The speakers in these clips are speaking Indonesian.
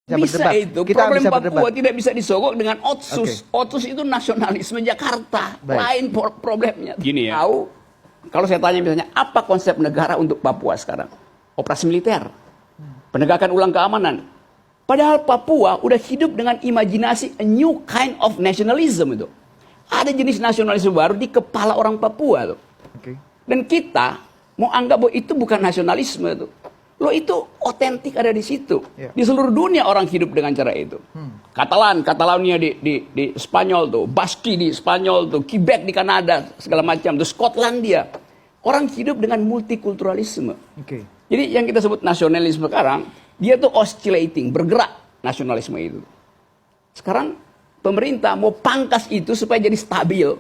Bisa berdebat. itu. Kita Problem bisa Papua berdebat. tidak bisa disogok dengan otsus. Otsus itu nasionalisme Jakarta. Baik. Lain problemnya. Gini ya. Tahu, kalau saya tanya misalnya, apa konsep negara untuk Papua sekarang? Operasi militer. Penegakan ulang keamanan. Padahal Papua udah hidup dengan imajinasi a new kind of nationalism itu. Ada jenis nasionalisme baru di kepala orang Papua tuh. Dan kita mau anggap bahwa itu bukan nasionalisme tuh. Loh, itu otentik ada di situ. Di seluruh dunia orang hidup dengan cara itu. Catalonia di Spanyol tuh, Baski di Spanyol tuh, Quebec di Kanada, segala macam tuh, Skotlandia. Orang hidup dengan multikulturalisme. Jadi yang kita sebut nasionalisme sekarang, dia tuh oscillating, bergerak nasionalisme itu. Sekarang pemerintah mau pangkas itu supaya jadi stabil.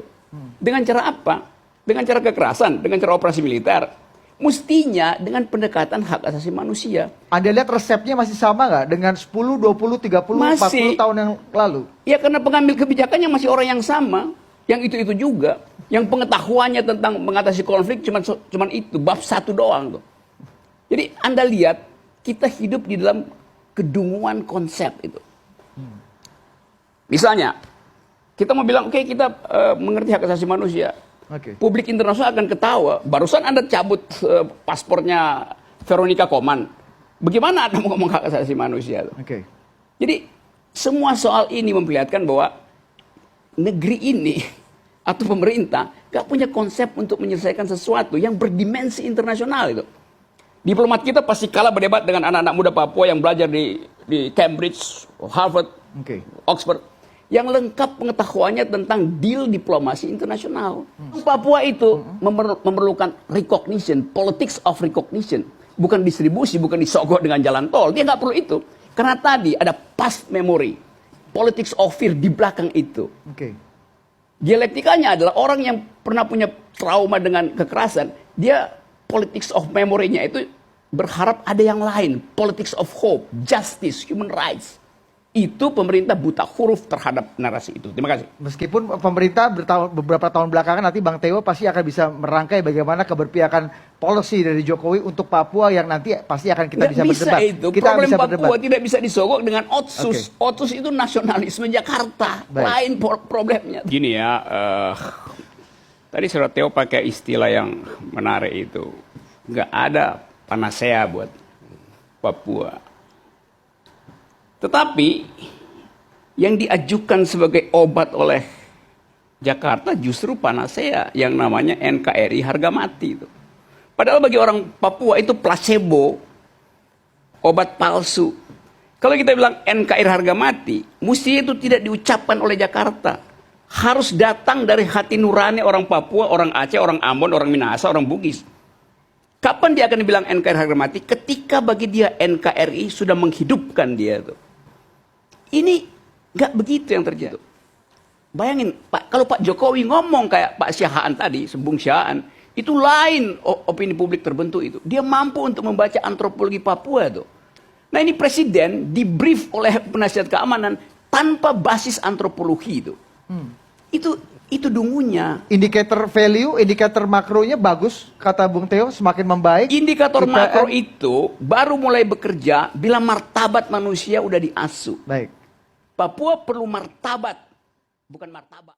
Dengan cara apa? Dengan cara kekerasan, dengan cara operasi militer. Mestinya dengan pendekatan hak asasi manusia. Anda lihat resepnya masih sama nggak dengan 10, 20, 30, Masih. 40 tahun yang lalu? Ya karena pengambil kebijakannya masih orang yang sama. Yang itu juga. Yang pengetahuannya tentang mengatasi konflik cuman itu. Bab 1 doang tuh. Jadi Anda lihat kita hidup di dalam kedunguan konsep itu. Misalnya kita mau bilang oke, kita mengerti hak asasi manusia. Publik internasional akan ketawa. Barusan Anda cabut paspornya Veronica Koman. Bagaimana Anda mau ngomong hak asasi manusia? Jadi semua soal ini memperlihatkan bahwa negeri ini atau pemerintah gak punya konsep untuk menyelesaikan sesuatu yang berdimensi internasional itu. Diplomat kita pasti kalah berdebat dengan anak-anak muda Papua yang belajar di Cambridge, Harvard, Oxford, yang lengkap pengetahuannya tentang deal diplomasi internasional. Papua itu memerlukan recognition, politics of recognition. Bukan distribusi, bukan disogok dengan jalan tol. Dia nggak perlu itu. Karena tadi ada past memory, politics of fear di belakang itu. Dialektikanya adalah orang yang pernah punya trauma dengan kekerasan, dia politics of memory-nya itu berharap ada yang lain. Politics of hope, justice, human rights. Itu pemerintah buta huruf terhadap narasi itu. Terima kasih. Meskipun pemerintah beberapa tahun belakangan nanti Bang Teo pasti akan bisa merangkai bagaimana keberpihakan policy dari Jokowi untuk Papua yang nanti pasti akan kita bisa berdebat. Itu. Kita Problem bisa Papua berdebat. tidak bisa disogok dengan otsus. Otsus itu nasionalisme Jakarta. Lain problemnya. Gini ya, tadi Saudara Teo pakai istilah yang menarik itu. Nggak ada panacea buat Papua. Tetapi yang diajukan sebagai obat oleh Jakarta justru panacea yang namanya NKRI harga mati itu. Padahal bagi orang Papua itu placebo, obat palsu. Kalau kita bilang NKRI harga mati, mesti itu tidak diucapkan oleh Jakarta. Harus datang dari hati nurani orang Papua, orang Aceh, orang Ambon, orang Minahasa, orang Bugis. Kapan dia akan dibilang NKRI harga mati? Ketika bagi dia NKRI sudah menghidupkan dia itu. Ini nggak begitu yang terjadi. Bayangin, Pak, kalau Pak Jokowi ngomong kayak Pak Syahaan tadi, Sembung Syahaan, itu lain opini publik terbentuk itu. Dia mampu untuk membaca antropologi Papua itu. Nah ini presiden di-brief oleh penasihat keamanan tanpa basis antropologi itu. Itu dungunya. Indikator value, indikator makronya bagus, kata Bung Teo, semakin membaik. Indikator makro itu baru mulai bekerja bila martabat manusia udah diasuh. Baik. Papua perlu martabat, bukan martabak.